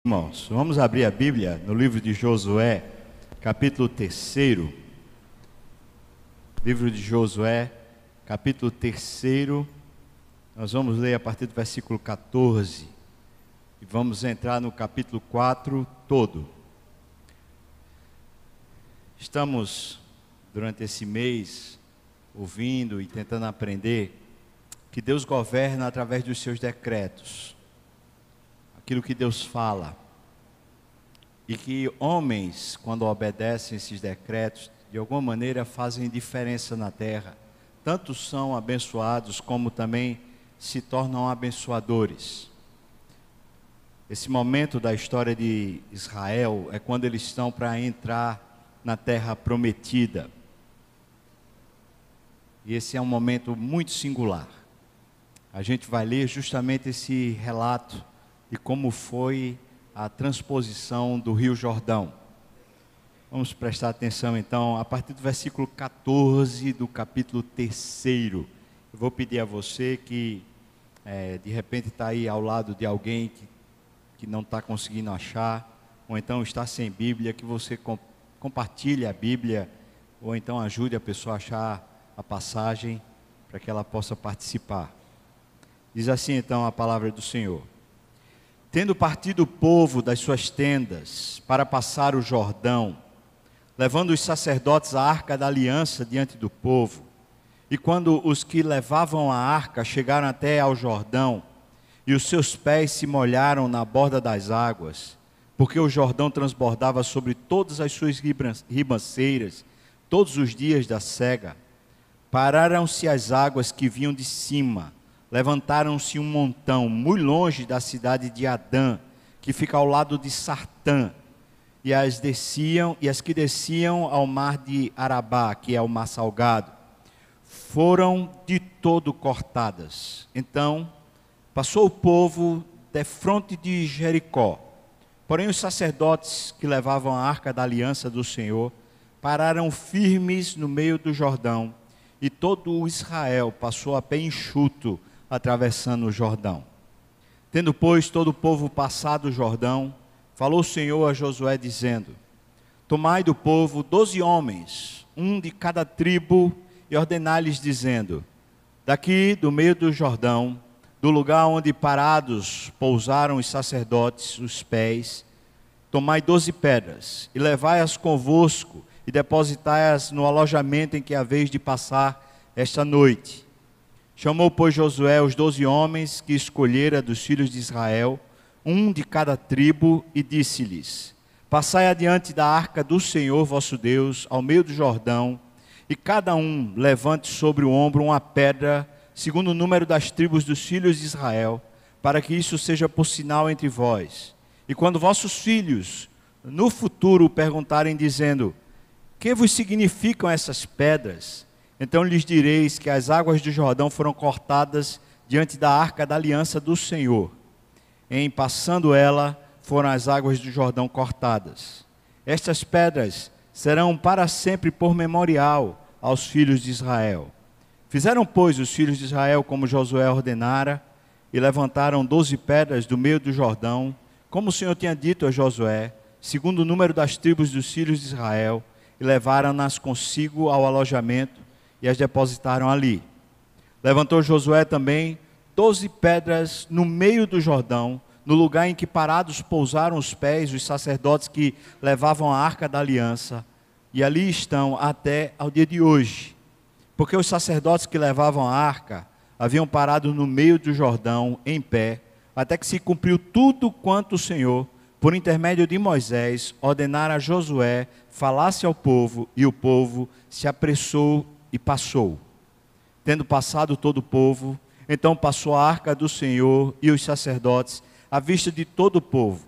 Irmãos, vamos abrir a Bíblia no livro de Josué, capítulo 3. Livro de Josué, capítulo 3. Nós vamos ler a partir do versículo 14 e vamos entrar no capítulo 4 todo. Estamos, durante esse mês, ouvindo e tentando aprender que Deus governa através dos seus decretos. Aquilo que Deus fala, e que homens, quando obedecem esses decretos, de alguma maneira fazem diferença na terra, tanto são abençoados, como também se tornam abençoadores. Esse momento da história de Israel é quando eles estão para entrar na terra prometida, e esse é um momento muito singular. A gente vai ler justamente esse relato de como foi a transposição do Rio Jordão. Vamos prestar atenção então, a partir do versículo 14 do capítulo 3. Eu vou pedir a você que, de repente está aí ao lado de alguém que não está conseguindo achar, ou então está sem Bíblia, que você compartilhe a Bíblia, ou então ajude a pessoa a achar a passagem, para que ela possa participar. Diz assim então a palavra do Senhor. Tendo partido o povo das suas tendas para passar o Jordão, levando os sacerdotes a arca da aliança diante do povo, e quando os que levavam a arca chegaram até ao Jordão, e os seus pés se molharam na borda das águas, porque o Jordão transbordava sobre todas as suas ribanceiras, todos os dias da cega, pararam-se as águas que vinham de cima, levantaram-se um montão, muito longe da cidade de Adã, que fica ao lado de Sartã, e as que desciam ao mar de Arabá, que é o mar salgado, foram de todo cortadas. Então, passou o povo defronte de Jericó. Porém, os sacerdotes que levavam a arca da aliança do Senhor, pararam firmes no meio do Jordão, e todo o Israel passou a pé enxuto, atravessando o Jordão. Tendo, pois, todo o povo passado o Jordão, falou o Senhor a Josué, dizendo: tomai do povo 12 homens, um de cada tribo, e ordenai-lhes, dizendo: daqui do meio do Jordão, do lugar onde parados pousaram os sacerdotes os pés, tomai 12 pedras, e levai-as convosco, e depositai-as no alojamento em que haveis de passar esta noite. Chamou, pois, Josué os 12 homens que escolhera dos filhos de Israel, um de cada tribo, e disse-lhes: passai adiante da arca do Senhor vosso Deus, ao meio do Jordão, e cada um levante sobre o ombro uma pedra, segundo o número das tribos dos filhos de Israel, para que isso seja por sinal entre vós. E quando vossos filhos no futuro perguntarem, dizendo: que vos significam essas pedras? Então lhes direis que as águas do Jordão foram cortadas diante da arca da aliança do Senhor. Em passando ela, foram as águas do Jordão cortadas. Estas pedras serão para sempre por memorial aos filhos de Israel. Fizeram, pois, os filhos de Israel como Josué ordenara, e levantaram 12 pedras do meio do Jordão, como o Senhor tinha dito a Josué, segundo o número das tribos dos filhos de Israel, e levaram-nas consigo ao alojamento, e as depositaram ali. Levantou Josué também 12 pedras no meio do Jordão, no lugar em que parados pousaram os pés os sacerdotes que levavam a arca da aliança, e ali estão até ao dia de hoje. Porque os sacerdotes que levavam a arca haviam parado no meio do Jordão, em pé, até que se cumpriu tudo quanto o Senhor, por intermédio de Moisés, ordenara a Josué, falasse ao povo, e o povo se apressou e passou. Tendo passado todo o povo, então passou a arca do Senhor e os sacerdotes à vista de todo o povo.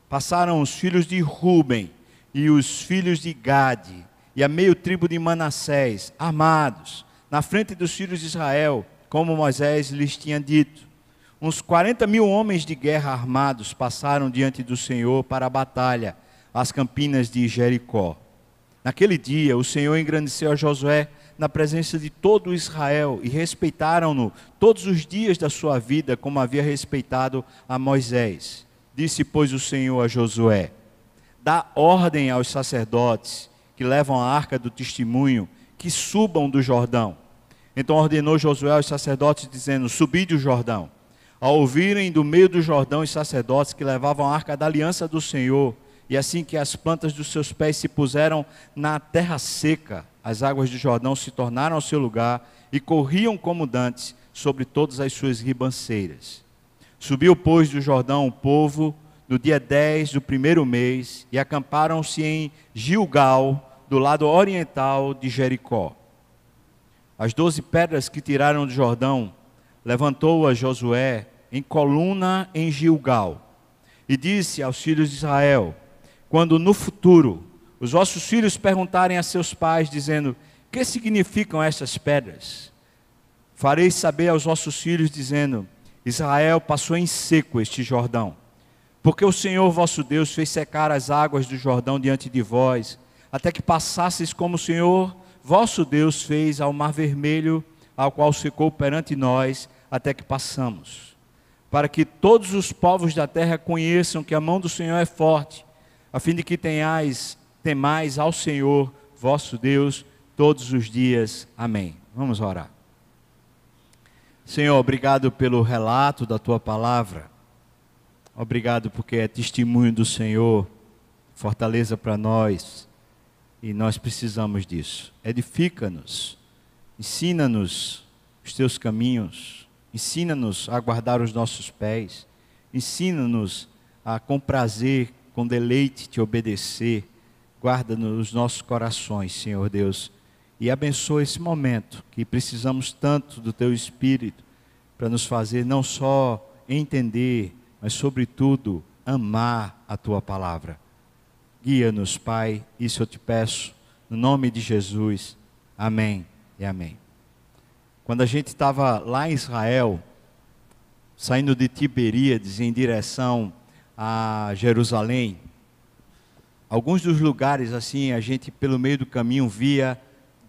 Passaram os filhos de Ruben e os filhos de Gade e a meio tribo de Manassés, armados, na frente dos filhos de Israel, como Moisés lhes tinha dito. Uns 40.000 homens de guerra armados passaram diante do Senhor para a batalha, às campinas de Jericó. Naquele dia, o Senhor engrandeceu a Josué na presença de todo Israel, e respeitaram-no todos os dias da sua vida, como havia respeitado a Moisés. Disse, pois, o Senhor a Josué: dá ordem aos sacerdotes que levam a arca do testemunho, que subam do Jordão. Então ordenou Josué aos sacerdotes, dizendo: subide o Jordão. Ao ouvirem do meio do Jordão os sacerdotes que levavam a arca da aliança do Senhor, e assim que as plantas dos seus pés se puseram na terra seca, as águas do Jordão se tornaram ao seu lugar e corriam como dantes sobre todas as suas ribanceiras. Subiu, pois, do Jordão o povo no dia 10 do primeiro mês e acamparam-se em Gilgal, do lado oriental de Jericó. As 12 pedras que tiraram do Jordão, levantou-as Josué em coluna em Gilgal. E disse aos filhos de Israel: quando no futuro os vossos filhos perguntarem a seus pais, dizendo: que significam estas pedras? Fareis saber aos vossos filhos, dizendo: Israel passou em seco este Jordão, porque o Senhor vosso Deus fez secar as águas do Jordão diante de vós, até que passasseis como o Senhor vosso Deus fez ao Mar Vermelho, ao qual secou perante nós, até que passamos. Para que todos os povos da terra conheçam que a mão do Senhor é forte, a fim de que temais ao Senhor vosso Deus todos os dias. Amém. Vamos orar. Senhor, obrigado pelo relato da Tua palavra. Obrigado porque é testemunho do Senhor, fortaleza para nós, e nós precisamos disso. Edifica-nos, ensina-nos os Teus caminhos, ensina-nos a guardar os nossos pés, ensina-nos a com prazer, com deleite Te obedecer. Guarda-nos os nossos corações, Senhor Deus, e abençoa esse momento que precisamos tanto do Teu Espírito para nos fazer não só entender, mas sobretudo amar a Tua palavra. Guia-nos, Pai, isso eu te peço, no nome de Jesus. Amém e amém. Quando a gente estava lá em Israel, saindo de Tiberíades em direção a Jerusalém, alguns dos lugares assim, a gente pelo meio do caminho via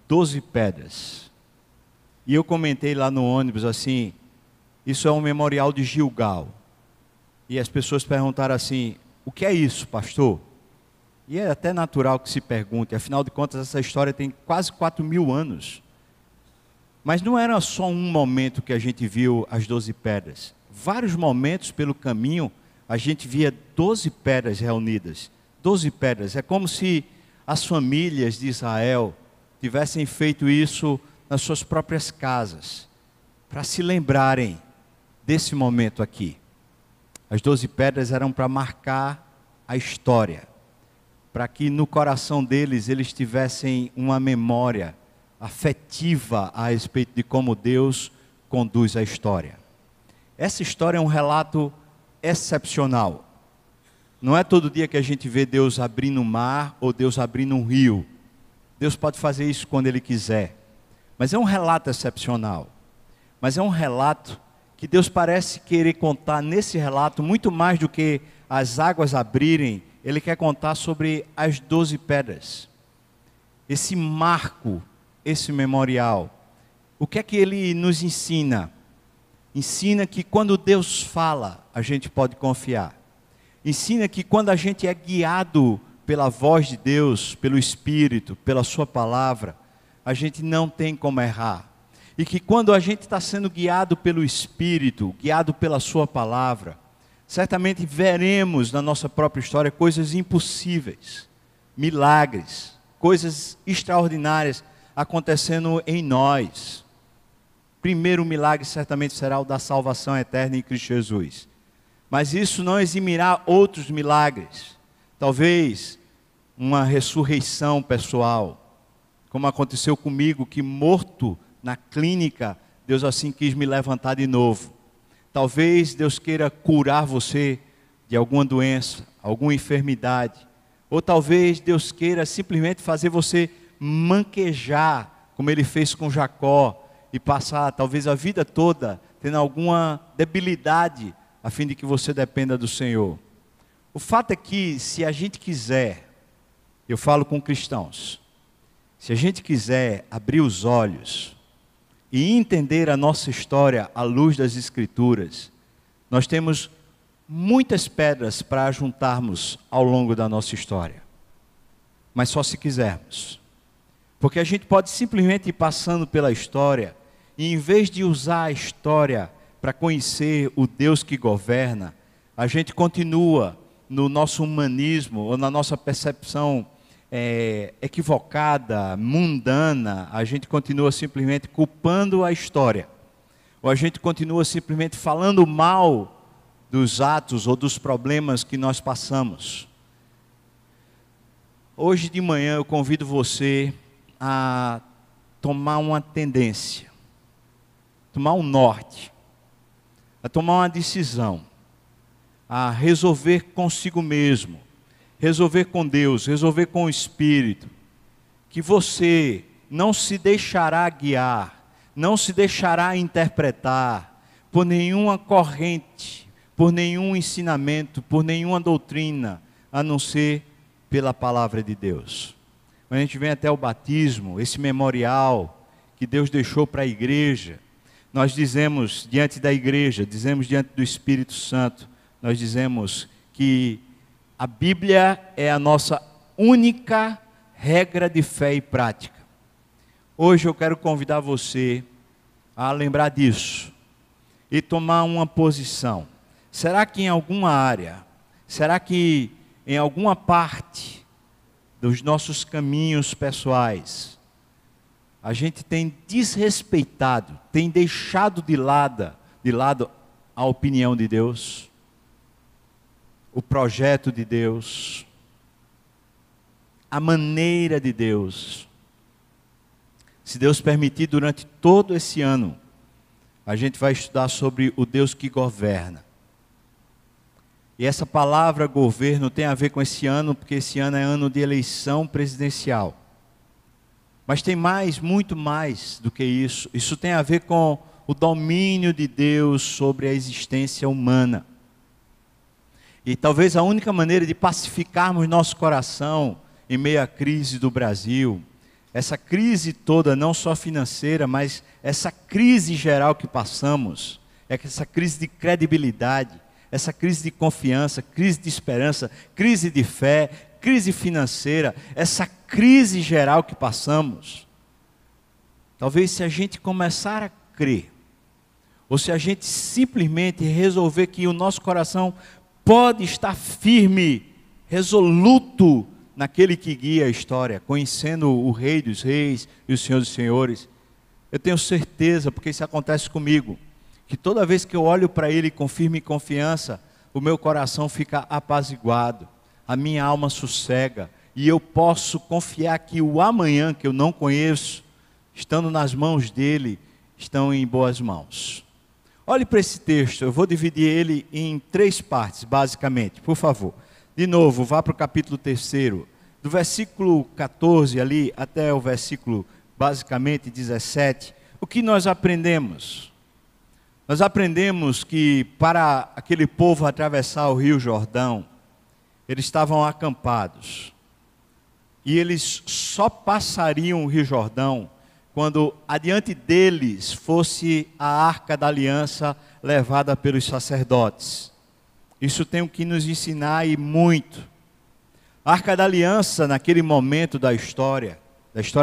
12 pedras. E eu comentei lá no ônibus assim: isso é um memorial de Gilgal. E as pessoas perguntaram assim: o que é isso, pastor? E é até natural que se pergunte, afinal de contas essa história tem quase 4.000 anos. Mas não era só um momento que a gente viu as 12 pedras. Vários momentos pelo caminho a gente via 12 pedras reunidas. 12 pedras, é como se as famílias de Israel tivessem feito isso nas suas próprias casas, para se lembrarem desse momento aqui. As 12 pedras eram para marcar a história, para que no coração deles eles tivessem uma memória afetiva a respeito de como Deus conduz a história. Essa história é um relato excepcional. Não é todo dia que a gente vê Deus abrindo um mar ou Deus abrindo um rio. Deus pode fazer isso quando Ele quiser. Mas é um relato excepcional. Mas é um relato que Deus parece querer contar nesse relato muito mais do que as águas abrirem. Ele quer contar sobre as 12 pedras. Esse marco, esse memorial. O que é que ele nos ensina? Ensina que quando Deus fala, a gente pode confiar. Ensina que quando a gente é guiado pela voz de Deus, pelo Espírito, pela sua palavra, a gente não tem como errar. E que quando a gente está sendo guiado pelo Espírito, guiado pela sua palavra, certamente veremos na nossa própria história coisas impossíveis, milagres, coisas extraordinárias acontecendo em nós. Primeiro milagre certamente será o da salvação eterna em Cristo Jesus. Mas isso não eximirá outros milagres. Talvez uma ressurreição pessoal, como aconteceu comigo, que morto na clínica, Deus assim quis me levantar de novo. Talvez Deus queira curar você de alguma doença, alguma enfermidade. Ou talvez Deus queira simplesmente fazer você manquejar, como Ele fez com Jacó, e passar talvez a vida toda tendo alguma debilidade, a fim de que você dependa do Senhor. O fato é que se a gente quiser, eu falo com cristãos, se a gente quiser abrir os olhos e entender a nossa história à luz das Escrituras, nós temos muitas pedras para juntarmos ao longo da nossa história, mas só se quisermos. Porque a gente pode simplesmente ir passando pela história e, em vez de usar a história para conhecer o Deus que governa, a gente continua no nosso humanismo ou na nossa percepção equivocada, mundana. A gente continua simplesmente culpando a história, ou a gente continua simplesmente falando mal dos atos ou dos problemas que nós passamos. Hoje de manhã eu convido você a tomar uma tendência, tomar um norte, a tomar uma decisão, a resolver consigo mesmo, resolver com Deus, resolver com o Espírito, que você não se deixará guiar, não se deixará interpretar por nenhuma corrente, por nenhum ensinamento, por nenhuma doutrina, a não ser pela palavra de Deus. Quando a gente vem até o batismo, esse memorial que Deus deixou para a igreja, nós dizemos diante da igreja, dizemos diante do Espírito Santo, nós dizemos que a Bíblia é a nossa única regra de fé e prática. Hoje eu quero convidar você a lembrar disso e tomar uma posição. Será que em alguma área, será que em alguma parte dos nossos caminhos pessoais, a gente tem desrespeitado, tem deixado de lado a opinião de Deus, o projeto de Deus, a maneira de Deus? Se Deus permitir, durante todo esse ano, a gente vai estudar sobre o Deus que governa. E essa palavra governo tem a ver com esse ano, porque esse ano é ano de eleição presidencial. Mas tem mais, muito mais do que isso. Isso tem a ver com o domínio de Deus sobre a existência humana. E talvez a única maneira de pacificarmos nosso coração em meio à crise do Brasil, essa crise toda, não só financeira, mas essa crise geral que passamos, é que essa crise de credibilidade, essa crise de confiança, crise de esperança, crise de fé, crise financeira, essa crise geral que passamos, talvez se a gente começar a crer, ou se a gente simplesmente resolver que o nosso coração pode estar firme, resoluto naquele que guia a história, conhecendo o Rei dos Reis e o Senhor dos Senhores, eu tenho certeza, porque isso acontece comigo, que toda vez que eu olho para Ele com firme confiança, o meu coração fica apaziguado, a minha alma sossega, e eu posso confiar que o amanhã, que eu não conheço, estando nas mãos dEle, estão em boas mãos. Olhe para esse texto, eu vou dividir ele em 3 partes, basicamente, por favor. De novo, vá para o capítulo 3, do versículo 14 ali, até o versículo, basicamente, 17. O que nós aprendemos? Nós aprendemos que para aquele povo atravessar o Rio Jordão, eles estavam acampados. E eles só passariam o Rio Jordão quando adiante deles fosse a Arca da Aliança levada pelos sacerdotes. Isso tem o que nos ensinar e muito. A Arca da Aliança, naquele momento da história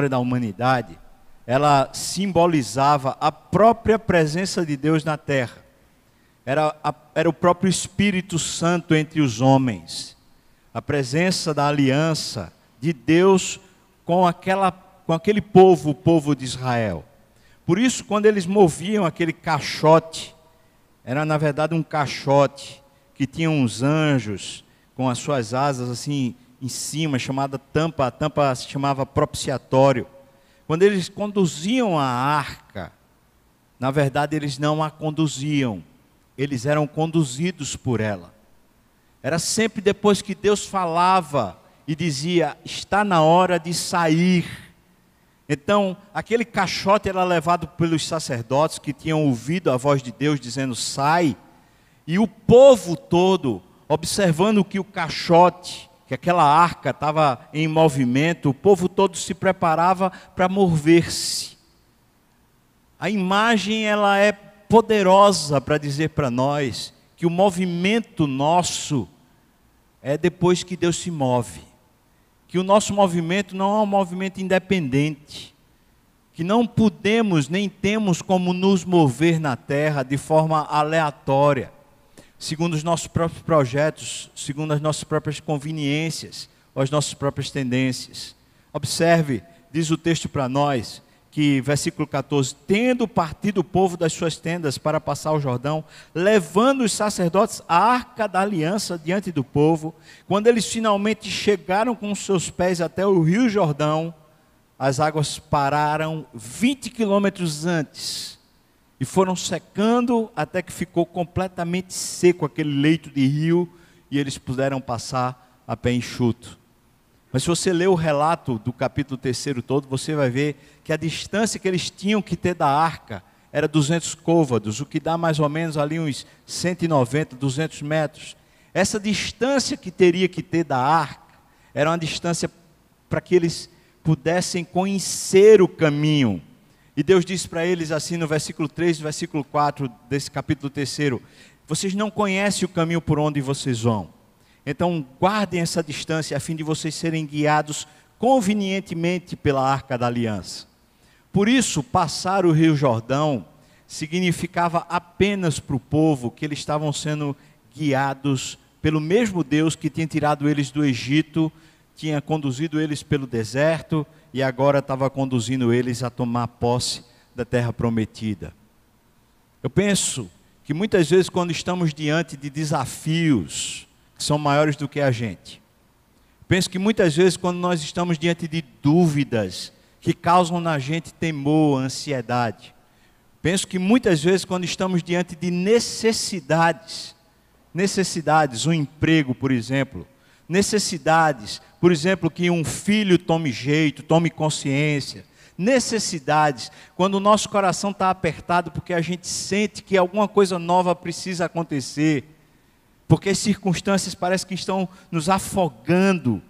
da humanidade, ela simbolizava a própria presença de Deus na terra. Era o próprio Espírito Santo entre os homens. A presença da aliança de Deus com aquele povo, o povo de Israel. Por isso, quando eles moviam aquele caixote, era na verdade um caixote que tinha uns anjos com as suas asas assim em cima, chamada tampa. A tampa se chamava propiciatório. Quando eles conduziam a arca, na verdade eles não a conduziam, eles eram conduzidos por ela. Era sempre depois que Deus falava e dizia, está na hora de sair. Então, aquele caixote era levado pelos sacerdotes que tinham ouvido a voz de Deus dizendo, sai. E o povo todo, observando que o caixote, que aquela arca estava em movimento, o povo todo se preparava para mover-se. A imagem ela é poderosa para dizer para nós que que o movimento nosso é depois que Deus se move. Que o nosso movimento não é um movimento independente. Que não podemos nem temos como nos mover na terra de forma aleatória, segundo os nossos próprios projetos, segundo as nossas próprias conveniências, ou as nossas próprias tendências. Observe, diz o texto para nós, que versículo 14, tendo partido o povo das suas tendas para passar o Jordão, levando os sacerdotes a arca da aliança diante do povo, quando eles finalmente chegaram com os seus pés até o rio Jordão, as águas pararam 20 quilômetros antes, e foram secando até que ficou completamente seco aquele leito de rio, e eles puderam passar a pé enxuto. Mas se você ler o relato do capítulo 3 todo, você vai ver que a distância que eles tinham que ter da arca era 200 côvados, o que dá mais ou menos ali uns 190, 200 metros. Essa distância que teria que ter da arca era uma distância para que eles pudessem conhecer o caminho. E Deus disse para eles assim no versículo 3 e versículo 4 desse capítulo 3, vocês não conhecem o caminho por onde vocês vão. Então guardem essa distância a fim de vocês serem guiados convenientemente pela arca da aliança. Por isso, passar o rio Jordão significava apenas para o povo que eles estavam sendo guiados pelo mesmo Deus que tinha tirado eles do Egito, tinha conduzido eles pelo deserto e agora estava conduzindo eles a tomar posse da terra prometida. Eu penso que muitas vezes quando estamos diante de desafios que são maiores do que a gente, penso que muitas vezes quando nós estamos diante de dúvidas que causam na gente temor, ansiedade, penso que muitas vezes quando estamos diante de necessidades, um emprego, por exemplo, necessidades, por exemplo, que um filho tome jeito, tome consciência, necessidades, quando o nosso coração está apertado porque a gente sente que alguma coisa nova precisa acontecer, porque as circunstâncias parecem que estão nos afogando.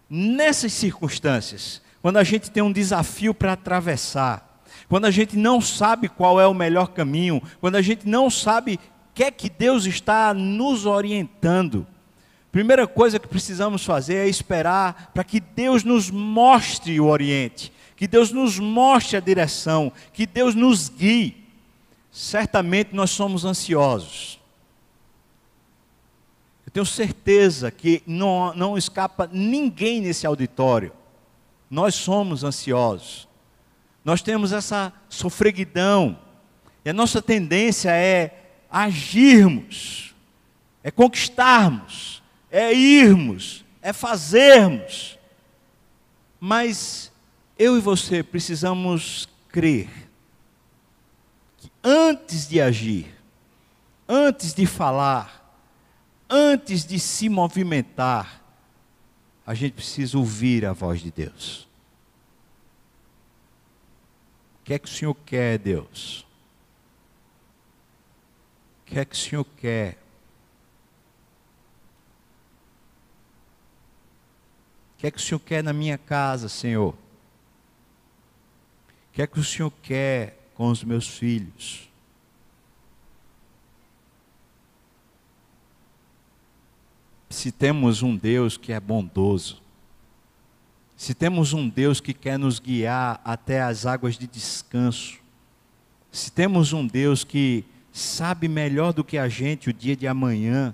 Nessas circunstâncias, quando a gente tem um desafio para atravessar, quando a gente não sabe qual é o melhor caminho, quando a gente não sabe o que é que Deus está nos orientando, primeira coisa que precisamos fazer é esperar para que Deus nos mostre o oriente, que Deus nos mostre a direção, que Deus nos guie. Certamente nós somos ansiosos. Eu tenho certeza que não escapa ninguém nesse auditório. Nós somos ansiosos. Nós temos essa sofreguidão. E a nossa tendência é agirmos, é conquistarmos, é irmos, é fazermos. Mas eu e você precisamos crer que antes de agir, antes de falar, antes de se movimentar, a gente precisa ouvir a voz de Deus. O que é que o Senhor quer, Deus? O que é que o Senhor quer? O que é que o Senhor quer na minha casa, Senhor? O que é que o Senhor quer com os meus filhos? Se temos um Deus que é bondoso, se temos um Deus que quer nos guiar até as águas de descanso, se temos um Deus que sabe melhor do que a gente o dia de amanhã,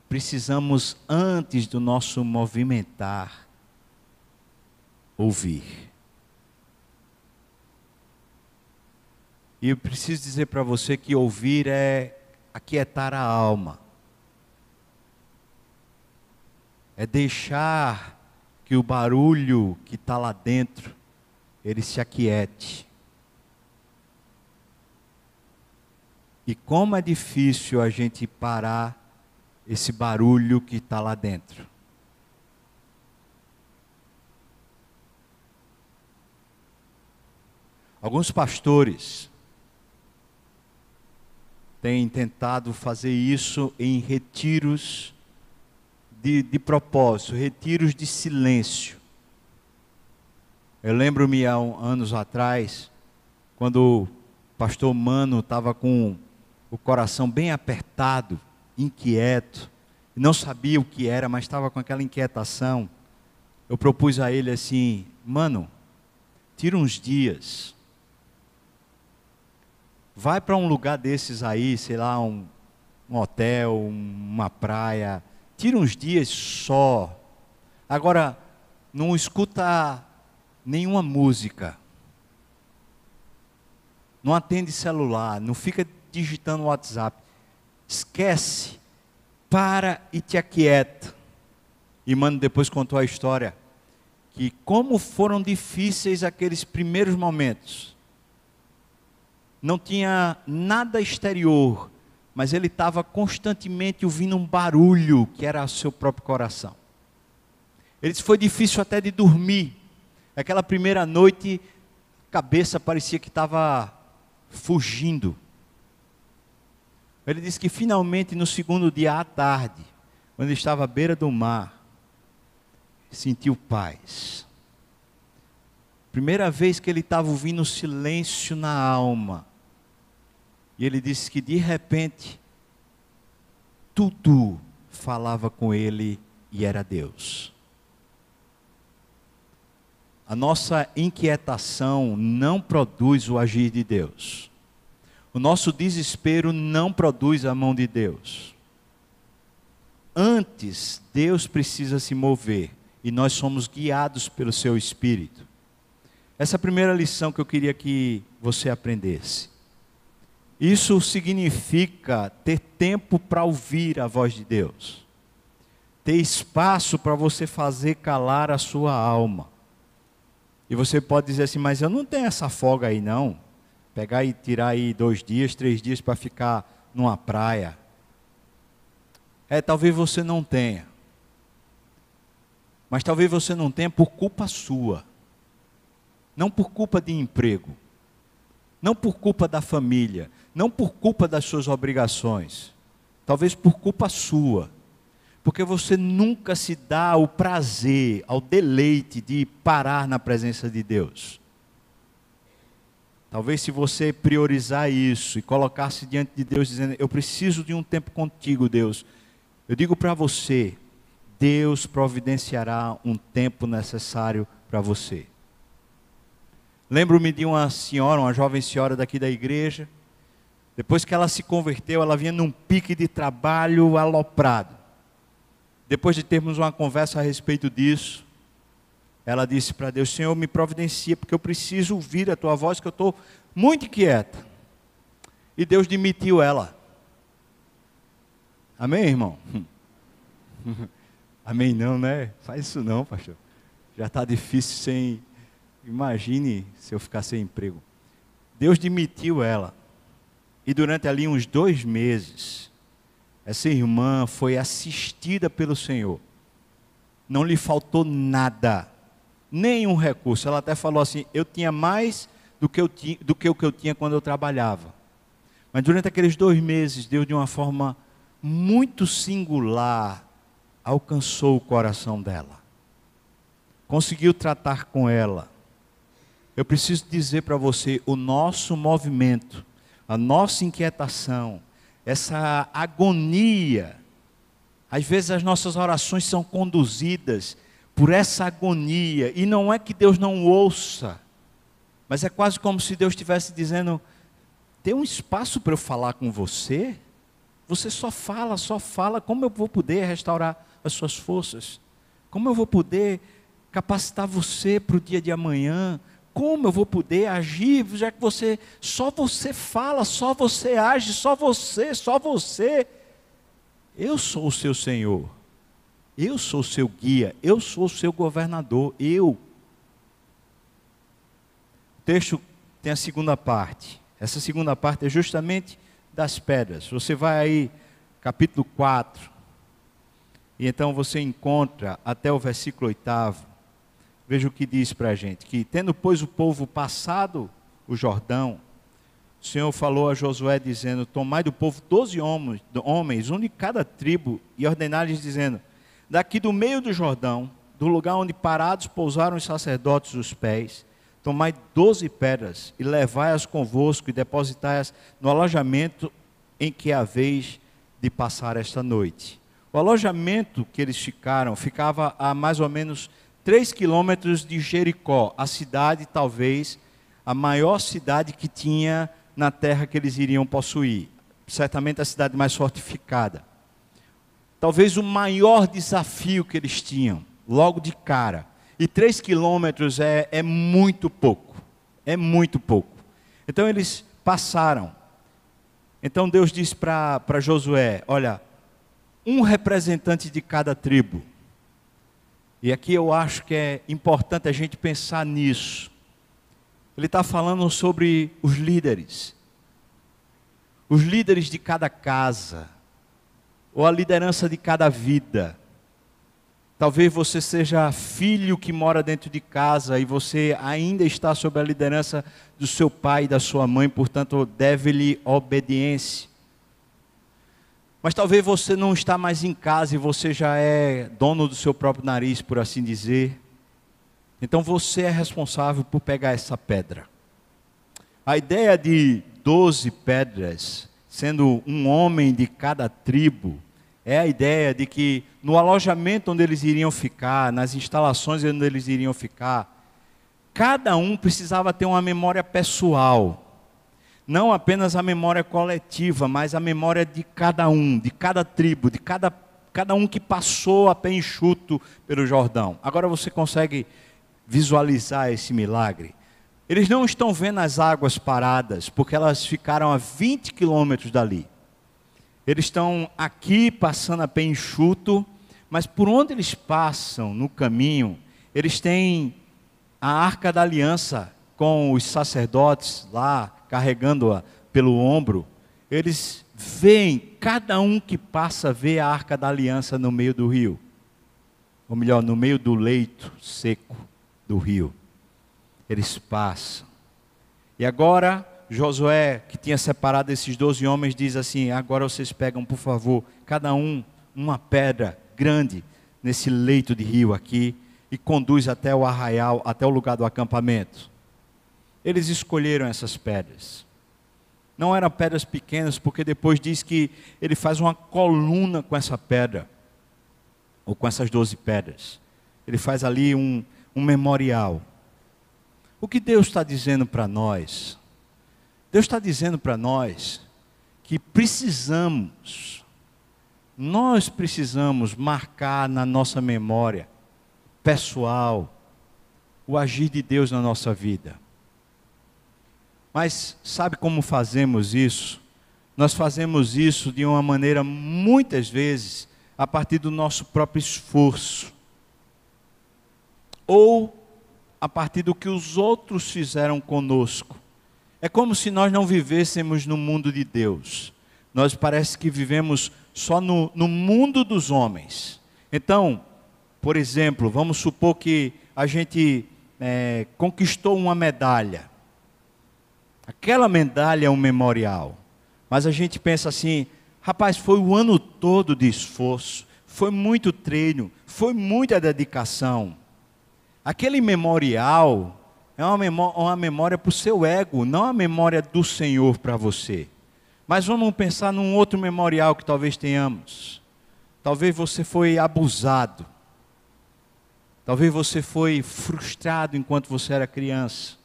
precisamos, antes do nosso movimentar, ouvir. E eu preciso dizer para você que ouvir é aquietar a alma. É deixar que o barulho que está lá dentro, ele se aquiete. E como é difícil a gente parar esse barulho que está lá dentro. Alguns pastores têm tentado fazer isso em retiros de propósito, retiros de silêncio. Eu lembro-me há anos atrás, quando o pastor Mano estava com o coração bem apertado, inquieto, não sabia o que era, mas estava com aquela inquietação, eu propus a ele assim: mano, tira uns dias, vai para um lugar desses aí, sei lá, um hotel, uma praia, tira uns dias só. Agora, não escuta nenhuma música, não atende celular, não fica digitando WhatsApp, esquece, para e te aquieta. E mano, depois contou a história, que como foram difíceis aqueles primeiros momentos, não tinha nada exterior, mas ele estava constantemente ouvindo um barulho, que era o seu próprio coração. Ele disse: foi difícil até de dormir, aquela primeira noite, a cabeça parecia que estava fugindo. Ele disse que finalmente no segundo dia à tarde, quando ele estava à beira do mar, sentiu paz. Primeira vez que ele estava ouvindo silêncio na alma. E ele disse que de repente, tudo falava com ele e era Deus. A nossa inquietação não produz o agir de Deus. O nosso desespero não produz a mão de Deus. Antes, Deus precisa se mover e nós somos guiados pelo seu Espírito. Essa é a primeira lição que eu queria que você aprendesse. Isso significa ter tempo para ouvir a voz de Deus. Ter espaço para você fazer calar a sua alma. E você pode dizer assim: mas eu não tenho essa folga aí não. Pegar e tirar aí 2 dias, 3 dias para ficar numa praia. Talvez você não tenha. Mas talvez você não tenha por culpa sua. Não por culpa de emprego. Não por culpa da família. Não por culpa das suas obrigações. Talvez por culpa sua. Porque você nunca se dá ao prazer, ao deleite de parar na presença de Deus. Talvez se você priorizar isso e colocar-se diante de Deus dizendo: eu preciso de um tempo contigo, Deus. Eu digo para você, Deus providenciará um tempo necessário para você. Lembro-me de uma senhora, uma jovem senhora daqui da igreja. Depois que ela se converteu, ela vinha num pique de trabalho aloprado. Depois de termos uma conversa a respeito disso, ela disse para Deus: Senhor, me providencia, porque eu preciso ouvir a tua voz, que eu estou muito inquieta. E Deus demitiu ela. Amém, irmão? Amém não, né? Faz isso não, pastor. Já está difícil sem... Imagine se eu ficar sem emprego. Deus demitiu ela. E durante ali uns 2 meses, essa irmã foi assistida pelo Senhor. Não lhe faltou nada, nenhum recurso. Ela até falou assim: eu tinha mais do que o que eu tinha quando eu trabalhava. Mas durante aqueles 2 meses, Deus de uma forma muito singular alcançou o coração dela. Conseguiu tratar com ela. Eu preciso dizer para você, o nosso movimento, a nossa inquietação, essa agonia, às vezes as nossas orações são conduzidas por essa agonia, e não é que Deus não ouça, mas é quase como se Deus estivesse dizendo: tem um espaço para eu falar com você? Você só fala, como eu vou poder restaurar as suas forças? Como eu vou poder capacitar você para o dia de amanhã? Como eu vou poder agir, já que só você fala, só você age, só você. Eu sou o seu Senhor, eu sou o seu guia, eu sou o seu governador, eu. O texto tem a segunda parte. Essa segunda parte é justamente das pedras. Você vai aí, capítulo 4, e então você encontra até o versículo 8. Veja o que diz para a gente, que tendo pois o povo passado o Jordão, o Senhor falou a Josué dizendo: tomai do povo 12 homens, um de cada tribo, e ordenai-lhes dizendo: daqui do meio do Jordão, do lugar onde parados pousaram os sacerdotes os pés, tomai 12 pedras, e levai-as convosco, e depositai-as no alojamento em que é a vez de passar esta noite. O alojamento que eles ficava a mais ou menos 3 quilômetros de Jericó, a cidade, talvez, a maior cidade que tinha na terra que eles iriam possuir. Certamente a cidade mais fortificada. Talvez o maior desafio que eles tinham, logo de cara. E 3 quilômetros é muito pouco. É muito pouco. Então eles passaram. Então Deus disse para Josué, olha, um representante de cada tribo. E aqui eu acho que é importante a gente pensar nisso. Ele está falando sobre os líderes. Os líderes de cada casa. Ou a liderança de cada vida. Talvez você seja filho que mora dentro de casa e você ainda está sob a liderança do seu pai e da sua mãe, portanto, deve-lhe obediência. Mas talvez você não está mais em casa e você já é dono do seu próprio nariz, por assim dizer. Então você é responsável por pegar essa pedra. A ideia de 12 pedras, sendo um homem de cada tribo, é a ideia de que no alojamento onde eles iriam ficar, nas instalações onde eles iriam ficar, cada um precisava ter uma memória pessoal. Não apenas a memória coletiva, mas a memória de cada um, de cada tribo, de cada um que passou a pé enxuto pelo Jordão. Agora você consegue visualizar esse milagre? Eles não estão vendo as águas paradas, porque elas ficaram a 20 quilômetros dali. Eles estão aqui passando a pé enxuto, mas por onde eles passam no caminho, eles têm a Arca da Aliança com os sacerdotes lá, carregando-a pelo ombro. Eles veem, cada um que passa vê a Arca da Aliança no meio do rio. Ou melhor, no meio do leito seco do rio. Eles passam. E agora Josué, que tinha separado esses 12 homens, diz assim, agora vocês pegam, por favor, cada um, uma pedra grande, nesse leito de rio aqui, e conduz até o arraial, até o lugar do acampamento. Eles escolheram essas pedras. Não eram pedras pequenas, porque depois diz que ele faz uma coluna com essa pedra, ou com essas 12 pedras. Ele faz ali um memorial. O que Deus está dizendo para nós? Deus está dizendo para nós que nós precisamos marcar na nossa memória pessoal o agir de Deus na nossa vida. Mas sabe como fazemos isso? Nós fazemos isso de uma maneira, muitas vezes, a partir do nosso próprio esforço. Ou a partir do que os outros fizeram conosco. É como se nós não vivêssemos no mundo de Deus. Nós parece que vivemos só no mundo dos homens. Então, por exemplo, vamos supor que a gente conquistou uma medalha. Aquela medalha é um memorial. Mas a gente pensa assim, rapaz, foi o ano todo de esforço, foi muito treino, foi muita dedicação. Aquele memorial é uma memória para o seu ego, não a memória do Senhor para você. Mas vamos pensar num outro memorial que talvez tenhamos. Talvez você foi abusado. Talvez você foi frustrado enquanto você era criança.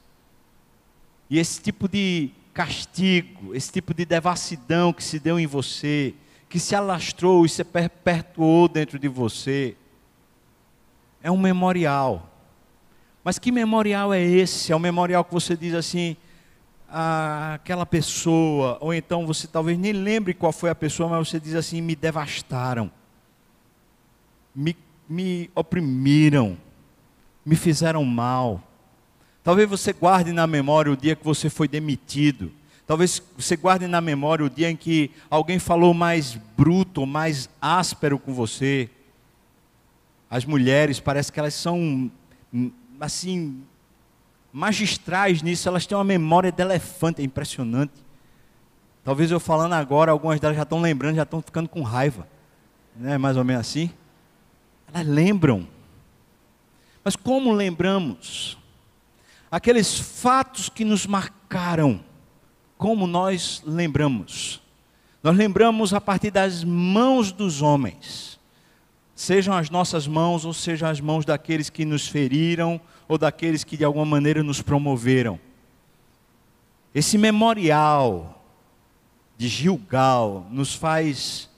E esse tipo de castigo, esse tipo de devassidão que se deu em você, que se alastrou e se perpetuou dentro de você, é um memorial. Mas que memorial é esse? É um memorial que você diz assim, aquela pessoa, ou então você talvez nem lembre qual foi a pessoa, mas você diz assim, me devastaram, me oprimiram, me fizeram mal. Talvez você guarde na memória o dia que você foi demitido. Talvez você guarde na memória o dia em que alguém falou mais bruto, mais áspero com você. As mulheres, parece que elas são assim, magistrais nisso, elas têm uma memória de elefante, é impressionante. Talvez eu falando agora, algumas delas já estão lembrando, já estão ficando com raiva. Não é mais ou menos assim? Elas lembram. Mas como lembramos? Aqueles fatos que nos marcaram, como nós lembramos? Nós lembramos a partir das mãos dos homens, sejam as nossas mãos ou sejam as mãos daqueles que nos feriram ou daqueles que de alguma maneira nos promoveram. Esse memorial de Gilgal nos faz,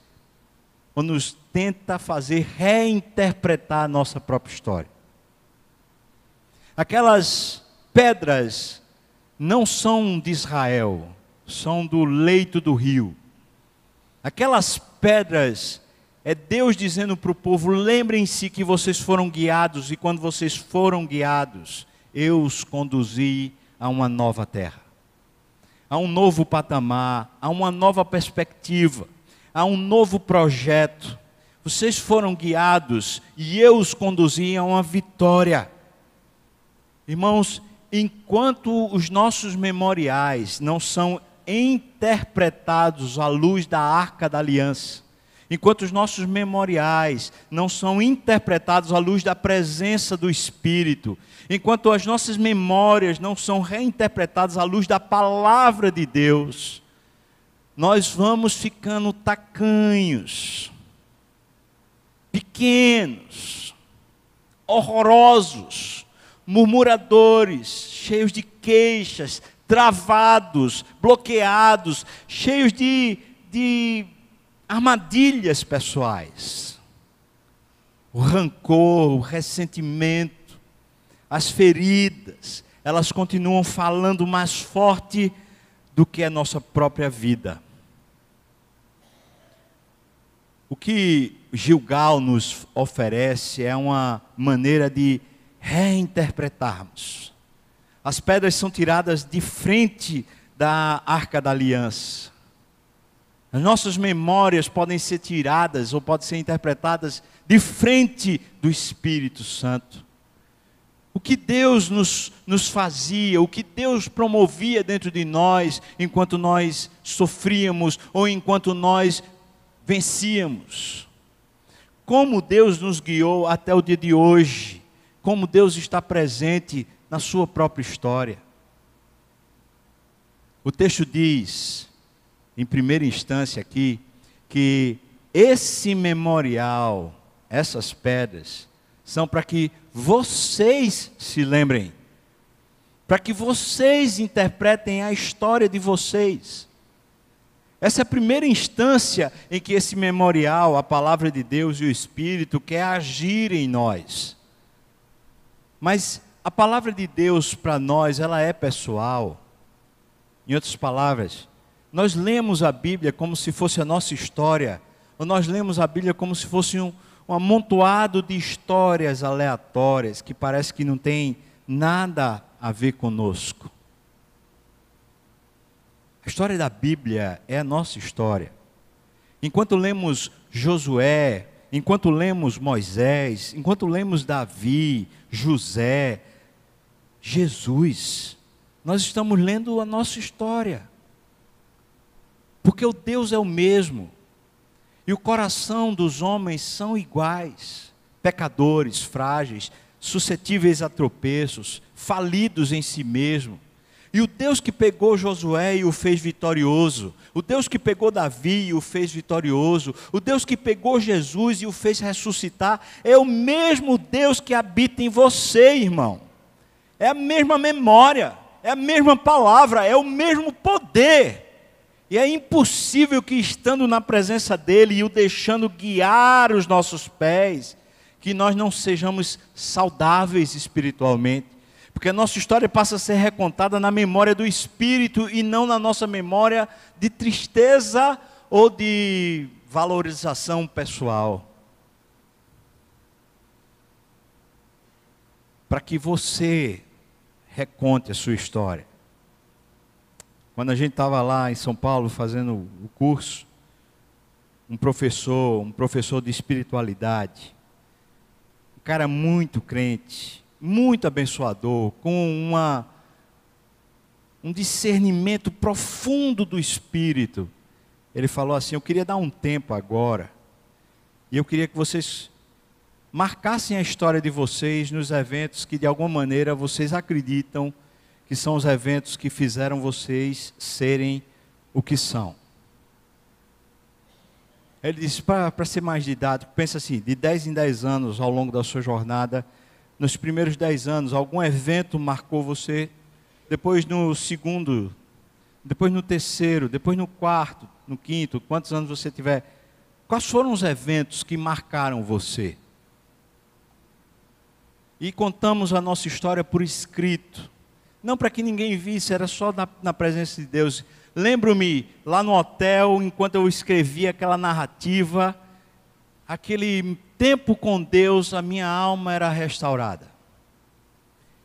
ou nos tenta fazer reinterpretar a nossa própria história. Aquelas pedras não são de Israel, são do leito do rio. Aquelas pedras é Deus dizendo para o povo: lembrem-se que vocês foram guiados, e quando vocês foram guiados, eu os conduzi a uma nova terra, a um novo patamar, a uma nova perspectiva, a um novo projeto. Vocês foram guiados e eu os conduzi a uma vitória. Irmãos, enquanto os nossos memoriais não são interpretados à luz da Arca da Aliança, enquanto os nossos memoriais não são interpretados à luz da presença do Espírito, enquanto as nossas memórias não são reinterpretadas à luz da palavra de Deus, nós vamos ficando tacanhos, pequenos, horrorosos, murmuradores, cheios de queixas, travados, bloqueados, cheios de armadilhas pessoais. O rancor, o ressentimento, as feridas, elas continuam falando mais forte do que a nossa própria vida. O que Gilgal nos oferece é uma maneira de reinterpretarmos. As pedras são tiradas de frente da Arca da Aliança. As nossas memórias podem ser tiradas ou podem ser interpretadas de frente do Espírito Santo. O que Deus nos fazia, o que Deus promovia dentro de nós enquanto nós sofríamos ou enquanto nós vencíamos. Como Deus nos guiou até o dia de hoje. Como Deus está presente na sua própria história. O texto diz, em primeira instância aqui, que esse memorial, essas pedras, são para que vocês se lembrem, para que vocês interpretem a história de vocês. Essa é a primeira instância em que esse memorial, a palavra de Deus e o Espírito quer agir em nós. Mas a palavra de Deus para nós, ela é pessoal. Em outras palavras, nós lemos a Bíblia como se fosse a nossa história, ou nós lemos a Bíblia como se fosse um amontoado de histórias aleatórias, que parece que não tem nada a ver conosco. A história da Bíblia é a nossa história. Enquanto lemos Josué, enquanto lemos Moisés, enquanto lemos Davi, José, Jesus, nós estamos lendo a nossa história. Porque o Deus é o mesmo. E o coração dos homens são iguais. Pecadores, frágeis, suscetíveis a tropeços, falidos em si mesmo. E o Deus que pegou Josué e o fez vitorioso, o Deus que pegou Davi e o fez vitorioso, o Deus que pegou Jesus e o fez ressuscitar, é o mesmo Deus que habita em você, irmão. É a mesma memória, é a mesma palavra, é o mesmo poder. E é impossível que, estando na presença dEle e o deixando guiar os nossos pés, que nós não sejamos saudáveis espiritualmente. Porque a nossa história passa a ser recontada na memória do Espírito e não na nossa memória de tristeza ou de valorização pessoal. Para que você reconte a sua história. Quando a gente estava lá em São Paulo fazendo o curso, um professor de espiritualidade, um cara muito crente, muito abençoador, com um discernimento profundo do Espírito. Ele falou assim: eu queria dar um tempo agora, e eu queria que vocês marcassem a história de vocês nos eventos que de alguma maneira vocês acreditam que são os eventos que fizeram vocês serem o que são. Ele disse, para ser mais didático, pensa assim, de 10 em 10 anos ao longo da sua jornada, nos primeiros 10 anos, algum evento marcou você, depois no segundo, depois no terceiro, depois no quarto, no quinto, quantos anos você tiver, quais foram os eventos que marcaram você? E contamos a nossa história por escrito, não para que ninguém visse, era só na presença de Deus. Lembro-me, lá no hotel, enquanto eu escrevia aquela narrativa, aquele tempo com Deus, a minha alma era restaurada.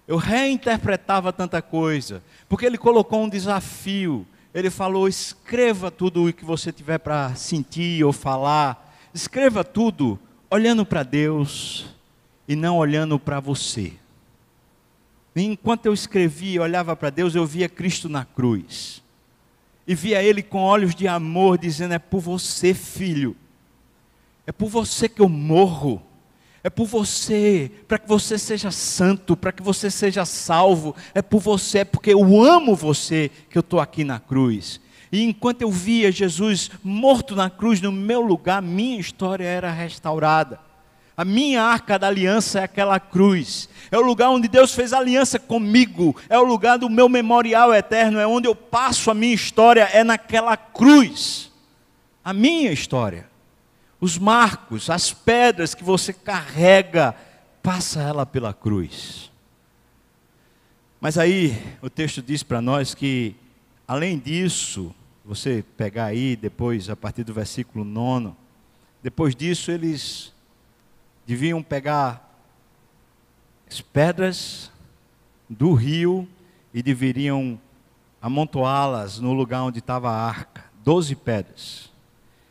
Eu reinterpretava tanta coisa, porque Ele colocou um desafio. Ele falou, escreva tudo o que você tiver para sentir ou falar. Escreva tudo olhando para Deus e não olhando para você. E enquanto eu escrevia e olhava para Deus, eu via Cristo na cruz. E via Ele com olhos de amor, dizendo, é por você, filho. É por você que eu morro. É por você, para que você seja santo, para que você seja salvo. É por você, é porque eu amo você que eu estou aqui na cruz. E enquanto eu via Jesus morto na cruz no meu lugar, minha história era restaurada. A minha arca da aliança é aquela cruz. É o lugar onde Deus fez aliança comigo. É o lugar do meu memorial eterno. É onde eu passo a minha história. É naquela cruz. A minha história. Os marcos, as pedras que você carrega, passa ela pela cruz. Mas aí o texto diz para nós que, além disso, você pegar aí depois, a partir do versículo 9, depois disso eles deviam pegar as pedras do rio e deveriam amontoá-las no lugar onde estava a arca, 12 pedras,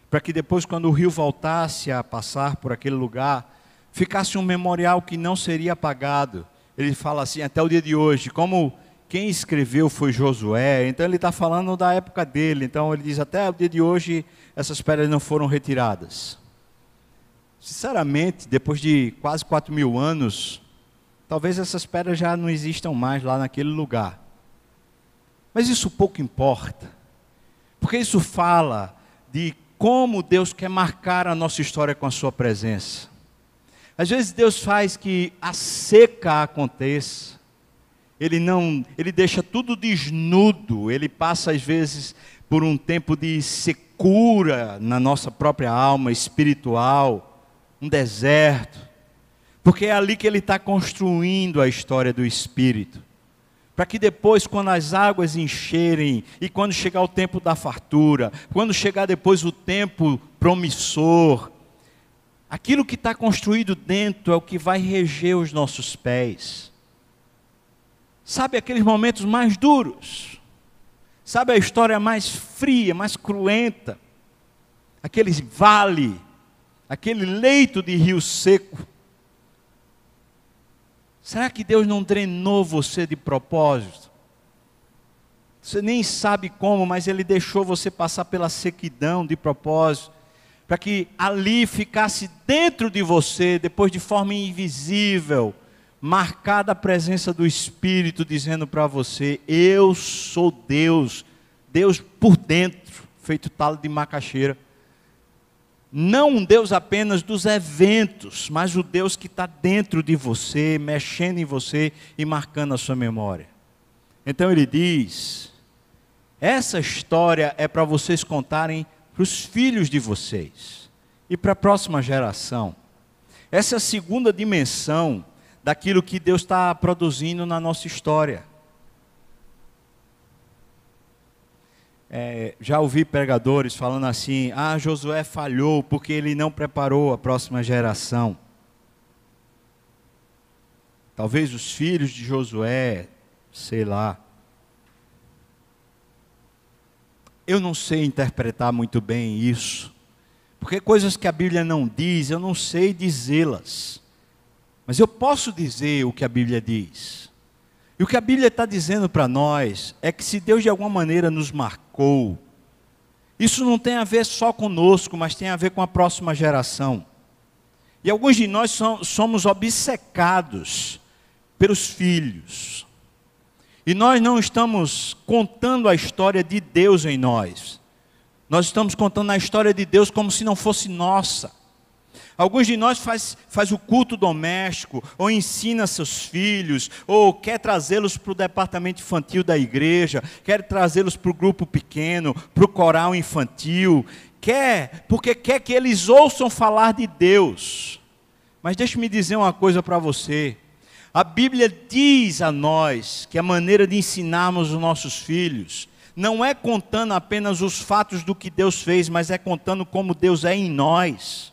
para que depois, quando o rio voltasse a passar por aquele lugar, ficasse um memorial que não seria apagado. Ele fala assim, até o dia de hoje, como quem escreveu foi Josué, então ele está falando da época dele, então ele diz, até o dia de hoje, essas pedras não foram retiradas. Sinceramente, depois de quase 4.000 anos, talvez essas pedras já não existam mais lá naquele lugar. Mas isso pouco importa, porque isso fala de como Deus quer marcar a nossa história com a sua presença. Às vezes Deus faz que a seca aconteça, Ele deixa tudo desnudo, Ele passa às vezes por um tempo de secura na nossa própria alma espiritual, um deserto, porque é ali que Ele está construindo a história do Espírito, para que depois, quando as águas encherem, e quando chegar o tempo da fartura, quando chegar depois o tempo promissor, aquilo que está construído dentro é o que vai reger os nossos pés. Sabe aqueles momentos mais duros? Sabe a história mais fria, mais cruenta? Aquele vale, aquele leito de rio seco. Será que Deus não drenou você de propósito? Você nem sabe como, mas Ele deixou você passar pela sequidão de propósito, para que ali ficasse dentro de você, depois de forma invisível, marcada a presença do Espírito, dizendo para você, eu sou Deus, Deus por dentro, feito talo de macaxeira. Não um Deus apenas dos eventos, mas o Deus que está dentro de você, mexendo em você e marcando a sua memória. Então ele diz, essa história é para vocês contarem para os filhos de vocês e para a próxima geração. Essa é a segunda dimensão daquilo que Deus está produzindo na nossa história. Já ouvi pregadores falando assim, Josué falhou porque ele não preparou a próxima geração. Talvez os filhos de Josué, sei lá. Eu não sei interpretar muito bem isso, porque coisas que a Bíblia não diz, eu não sei dizê-las. Mas eu posso dizer o que a Bíblia diz. E o que a Bíblia está dizendo para nós é que se Deus de alguma maneira nos marcou, isso não tem a ver só conosco, mas tem a ver com a próxima geração. E alguns de nós somos obcecados pelos filhos. E nós não estamos contando a história de Deus em nós. Nós estamos contando a história de Deus como se não fosse nossa. Alguns de nós faz o culto doméstico, ou ensina seus filhos, ou quer trazê-los para o departamento infantil da igreja, quer trazê-los para o grupo pequeno, para o coral infantil, porque quer que eles ouçam falar de Deus. Mas deixe-me dizer uma coisa para você. A Bíblia diz a nós que a maneira de ensinarmos os nossos filhos não é contando apenas os fatos do que Deus fez, mas é contando como Deus é em nós.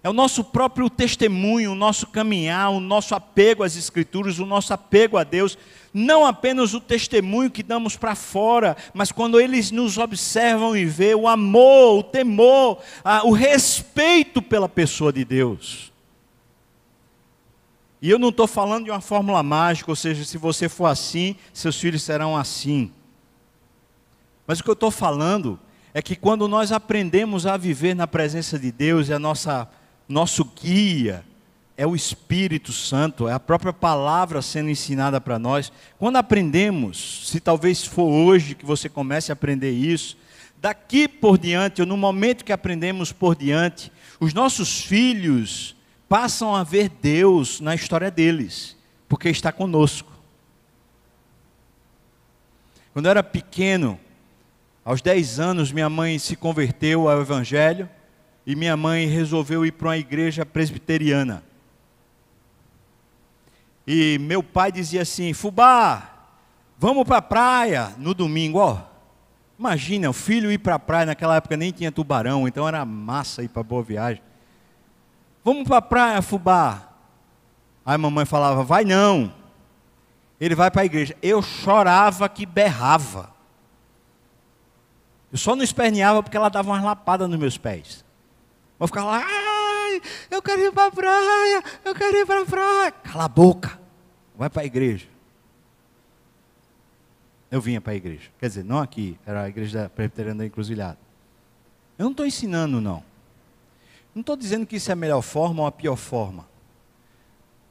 É o nosso próprio testemunho, o nosso caminhar, o nosso apego às Escrituras, o nosso apego a Deus. Não apenas o testemunho que damos para fora, mas quando eles nos observam e vê o amor, o temor, o respeito pela pessoa de Deus. E eu não estou falando de uma fórmula mágica, ou seja, se você for assim, seus filhos serão assim. Mas o que eu estou falando é que quando nós aprendemos a viver na presença de Deus, e nosso guia é o Espírito Santo, é a própria palavra sendo ensinada para nós. Quando aprendemos, se talvez for hoje que você comece a aprender isso, daqui por diante, ou no momento que aprendemos por diante, os nossos filhos passam a ver Deus na história deles, porque está conosco. Quando eu era pequeno, aos 10 anos, minha mãe se converteu ao Evangelho, e minha mãe resolveu ir para uma igreja presbiteriana. E meu pai dizia assim: Fubá, vamos para a praia no domingo. Imagina, o filho ir para a praia, naquela época nem tinha tubarão, então era massa ir para Boa Viagem. Vamos para a praia, Fubá. Aí a mamãe falava: vai não. Ele vai para a igreja. Eu chorava que berrava. Eu só não esperneava porque ela dava umas lapadas nos meus pés. Eu ficava lá: ai, eu quero ir para a praia, eu quero ir para a praia. Cala a boca, vai para a igreja. Eu vinha para a igreja. Quer dizer, não aqui, era a igreja da Presbiteriana da Encruzilhada. Eu não estou ensinando, não. Não estou dizendo que isso é a melhor forma ou a pior forma.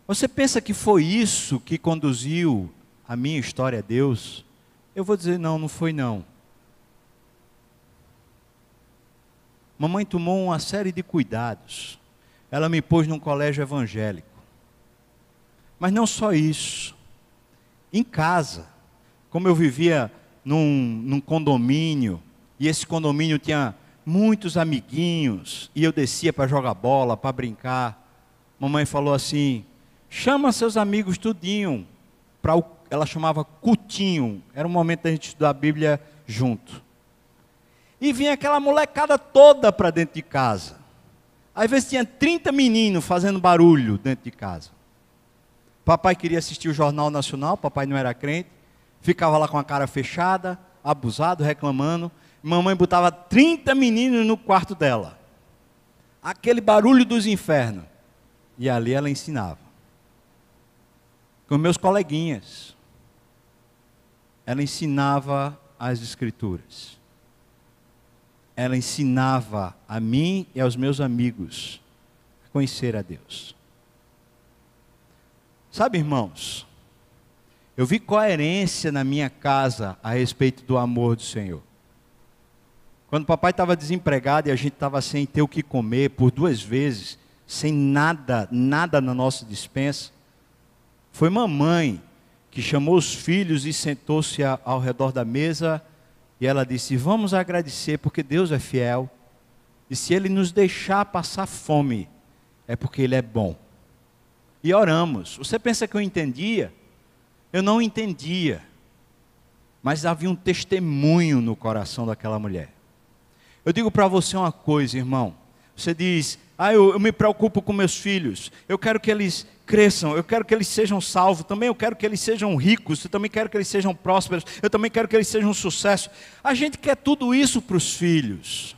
Você pensa que foi isso que conduziu a minha história a Deus? Eu vou dizer: não, não foi não. Mamãe tomou uma série de cuidados. Ela me pôs num colégio evangélico. Mas não só isso. Em casa, como eu vivia num condomínio, e esse condomínio tinha muitos amiguinhos, e eu descia para jogar bola, para brincar, mamãe falou assim: chama seus amigos tudinho, ela chamava cutinho, era um momento da gente estudar a Bíblia junto. E vinha aquela molecada toda para dentro de casa. Às vezes tinha 30 meninos fazendo barulho dentro de casa. Papai queria assistir o Jornal Nacional, papai não era crente, ficava lá com a cara fechada, abusado, reclamando. Mamãe botava 30 meninos no quarto dela. Aquele barulho dos infernos. E ali ela ensinava. Com meus coleguinhas. Ela ensinava as Escrituras. Ela ensinava a mim e aos meus amigos a conhecer a Deus. Sabe, irmãos, eu vi coerência na minha casa a respeito do amor do Senhor. Quando o papai estava desempregado e a gente estava sem ter o que comer por 2 vezes, sem nada na nossa despensa, foi mamãe que chamou os filhos e sentou-se ao redor da mesa. E ela disse: vamos agradecer porque Deus é fiel. E se Ele nos deixar passar fome, é porque Ele é bom. E oramos. Você pensa que eu entendia? Eu não entendia. Mas havia um testemunho no coração daquela mulher. Eu digo para você uma coisa, irmão. Você diz: eu me preocupo com meus filhos. Eu quero que eles cresçam, eu quero que eles sejam salvos, também eu quero que eles sejam ricos, eu também quero que eles sejam prósperos, eu também quero que eles sejam um sucesso. A gente quer tudo isso para os filhos.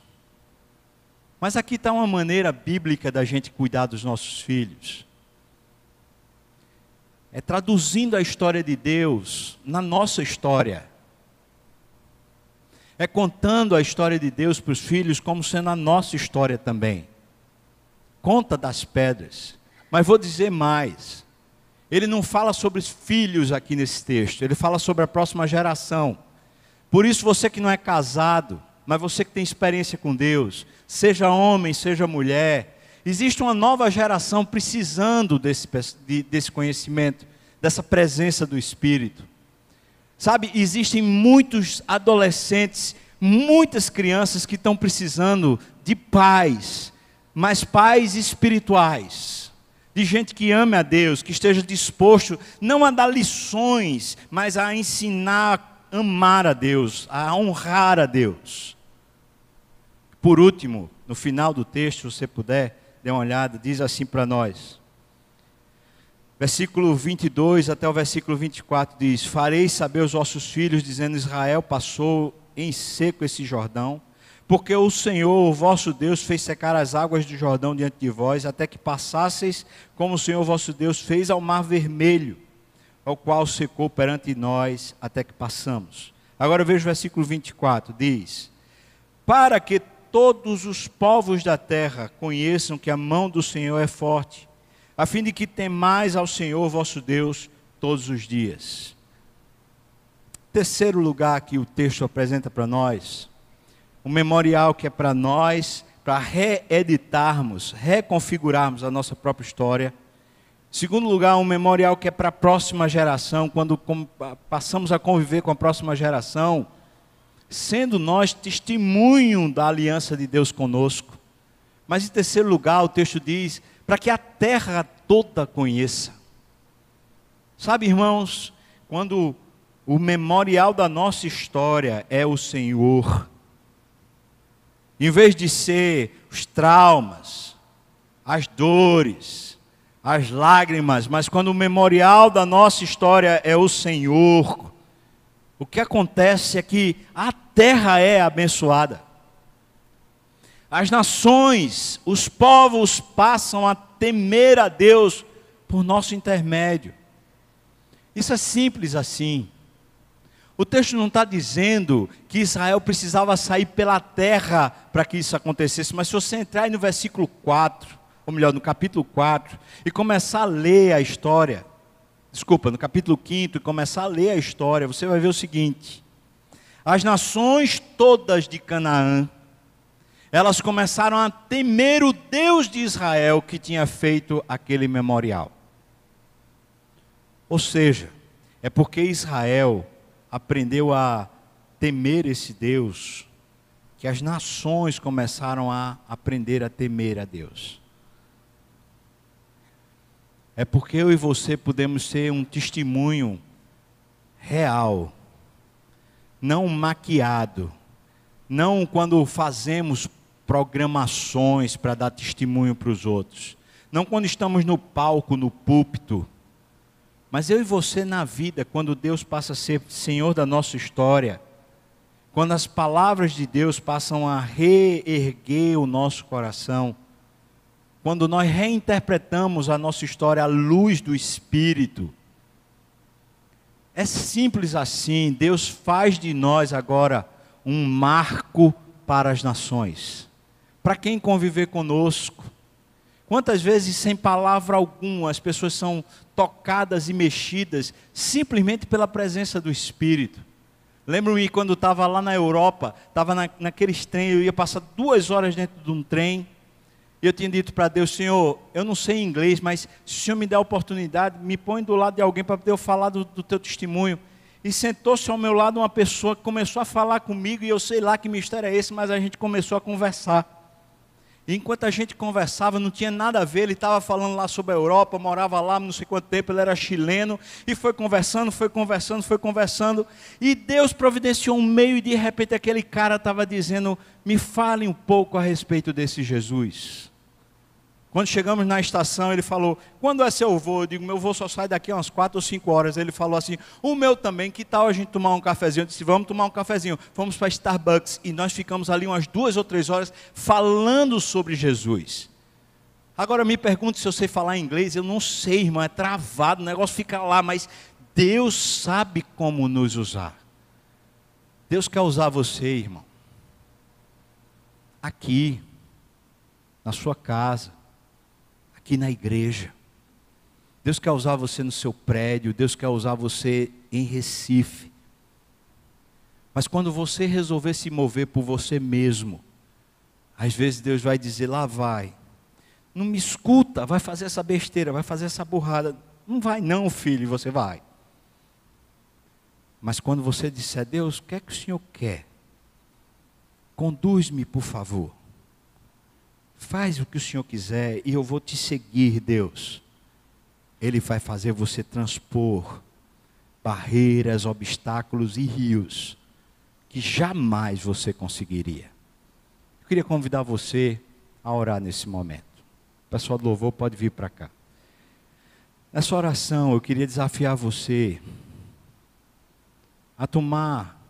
Mas aqui está uma maneira bíblica da gente cuidar dos nossos filhos. É traduzindo a história de Deus na nossa história. É contando a história de Deus para os filhos como sendo a nossa história também. Conta das pedras. Mas vou dizer mais. Ele não fala sobre os filhos aqui nesse texto. Ele fala sobre a próxima geração. Por isso você que não é casado, mas você que tem experiência com Deus, seja homem, seja mulher, existe uma nova geração precisando desse conhecimento, dessa presença do Espírito. Sabe, existem muitos adolescentes, muitas crianças que estão precisando de pais, mas pais espirituais, de gente que ame a Deus, que esteja disposto não a dar lições, mas a ensinar a amar a Deus, a honrar a Deus. Por último, no final do texto, se você puder, dê uma olhada, diz assim para nós. Versículo 22 até o versículo 24 diz: Fareis saber aos vossos filhos, dizendo: Israel passou em seco esse Jordão, porque o Senhor, o vosso Deus, fez secar as águas do Jordão diante de vós, até que passasseis, como o Senhor vosso Deus fez ao mar vermelho, ao qual secou perante nós, até que passamos. Agora veja o versículo 24, diz: Para que todos os povos da terra conheçam que a mão do Senhor é forte, a fim de que temais ao Senhor vosso Deus todos os dias. Terceiro lugar que o texto apresenta para nós, um memorial que é para nós, para reeditarmos, reconfigurarmos a nossa própria história. Segundo lugar, um memorial que é para a próxima geração, quando passamos a conviver com a próxima geração, sendo nós testemunho da aliança de Deus conosco. Mas em terceiro lugar, o texto diz, para que a terra toda conheça. Sabe, irmãos, quando o memorial da nossa história é o Senhor, em vez de ser os traumas, as dores, as lágrimas, mas quando o memorial da nossa história é o Senhor, o que acontece é que a terra é abençoada. As nações, os povos passam a temer a Deus por nosso intermédio. Isso é simples assim. O texto não está dizendo que Israel precisava sair pela terra para que isso acontecesse, mas se você entrar aí no versículo 4, ou melhor, no capítulo 4, e começar a ler a história, no capítulo 5 e começar a ler a história, você vai ver o seguinte: as nações todas de Canaã, elas começaram a temer o Deus de Israel que tinha feito aquele memorial. Ou seja, é porque Israel aprendeu a temer esse Deus, que as nações começaram a aprender a temer a Deus. É porque eu e você podemos ser um testemunho real, não maquiado, não quando fazemos programações para dar testemunho para os outros, não quando estamos no palco, no púlpito, mas eu e você na vida, quando Deus passa a ser Senhor da nossa história, quando as palavras de Deus passam a reerguer o nosso coração, quando nós reinterpretamos a nossa história à luz do Espírito, é simples assim. Deus faz de nós agora um marco para as nações, para quem conviver conosco. Quantas vezes, sem palavra alguma, as pessoas são tocadas e mexidas simplesmente pela presença do Espírito. Lembro-me quando estava lá na Europa, estava naqueles trem, eu ia passar 2 horas dentro de um trem, e eu tinha dito para Deus: Senhor, eu não sei inglês, mas se o Senhor me der a oportunidade, me põe do lado de alguém para poder eu falar do teu testemunho. E sentou-se ao meu lado uma pessoa que começou a falar comigo, e eu sei lá que mistério é esse, mas a gente começou a conversar. E enquanto a gente conversava, não tinha nada a ver, ele estava falando lá sobre a Europa, morava lá não sei quanto tempo, ele era chileno, e foi conversando, e Deus providenciou um meio, e de repente aquele cara estava dizendo: me fale um pouco a respeito desse Jesus. Quando chegamos na estação, ele falou: quando é seu voo? Eu digo: meu voo só sai daqui a umas 4 ou 5 horas. Ele falou assim: o meu também, que tal a gente tomar um cafezinho? Eu disse: vamos tomar um cafezinho. Fomos para Starbucks e nós ficamos ali umas 2 ou 3 horas falando sobre Jesus. Agora me pergunte se eu sei falar inglês. Eu não sei, irmão, é travado, o negócio fica lá, mas Deus sabe como nos usar. Deus quer usar você, irmão, aqui, na sua casa, aqui na igreja. Deus quer usar você no seu prédio, Deus quer usar você em Recife. Mas quando você resolver se mover por você mesmo, às vezes Deus vai dizer, lá vai. Não me escuta, vai fazer essa besteira, vai fazer essa burrada. Não vai não, filho, e você vai. Mas quando você disser, Deus, o que é que o Senhor quer? Conduz-me, por favor. Faz o que o Senhor quiser e eu vou te seguir, Deus. Ele vai fazer você transpor barreiras, obstáculos e rios que jamais você conseguiria. Eu queria convidar você a orar nesse momento. O pessoal do louvor pode vir para cá. Nessa oração eu queria desafiar você a tomar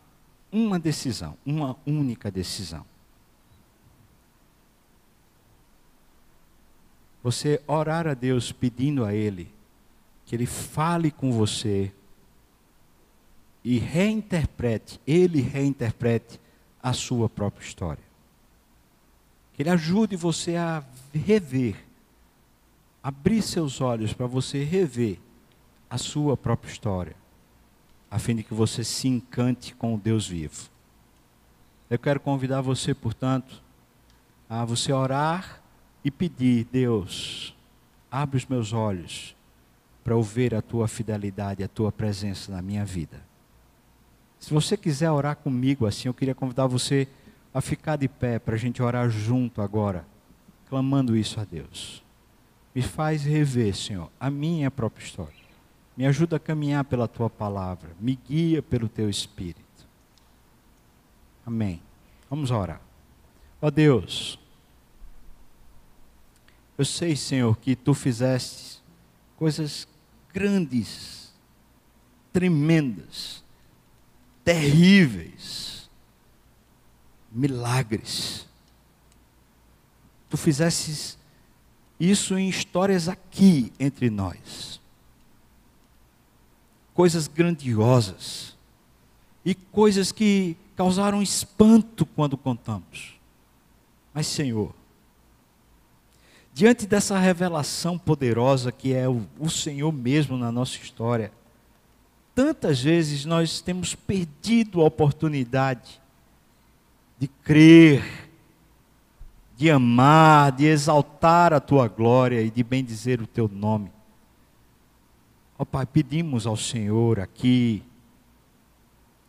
uma decisão, uma única decisão. Você orar a Deus pedindo a Ele que Ele fale com você e Ele reinterprete a sua própria história. Que Ele ajude você a rever, abrir seus olhos para você rever a sua própria história, a fim de que você se encante com o Deus vivo. Eu quero convidar você, portanto, a você orar e pedir, Deus, abre os meus olhos para eu ver a tua fidelidade, a tua presença na minha vida. Se você quiser orar comigo assim, eu queria convidar você a ficar de pé para a gente orar junto agora, clamando isso a Deus. Me faz rever, Senhor, a minha própria história. Me ajuda a caminhar pela tua palavra, me guia pelo teu Espírito. Amém. Vamos orar. Ó Deus, eu sei, Senhor, que tu fizeste coisas grandes, tremendas, terríveis, milagres. Tu fizestes isso em histórias aqui entre nós. Coisas grandiosas e coisas que causaram espanto quando contamos. Mas, Senhor, diante dessa revelação poderosa que é o Senhor mesmo na nossa história, tantas vezes nós temos perdido a oportunidade de crer, de amar, de exaltar a tua glória e de bendizer o teu nome. Ó Pai, pedimos ao Senhor aqui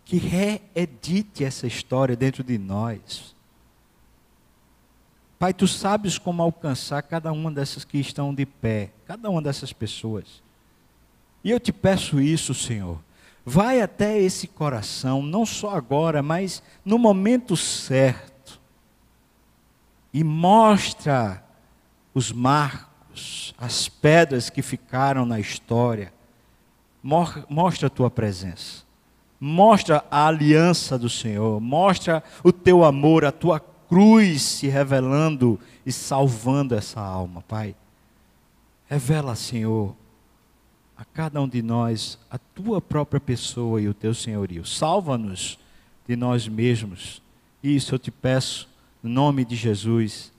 que reedite essa história dentro de nós. Pai, tu sabes como alcançar cada uma dessas que estão de pé, cada uma dessas pessoas. E eu te peço isso, Senhor. Vai até esse coração, não só agora, mas no momento certo. E mostra os marcos, as pedras que ficaram na história. Mostra a tua presença. Mostra a aliança do Senhor. Mostra o teu amor, a tua cruz se revelando e salvando essa alma, Pai. Revela, Senhor, a cada um de nós a tua própria pessoa e o teu senhorio. Salva-nos de nós mesmos. Isso eu te peço, no nome de Jesus.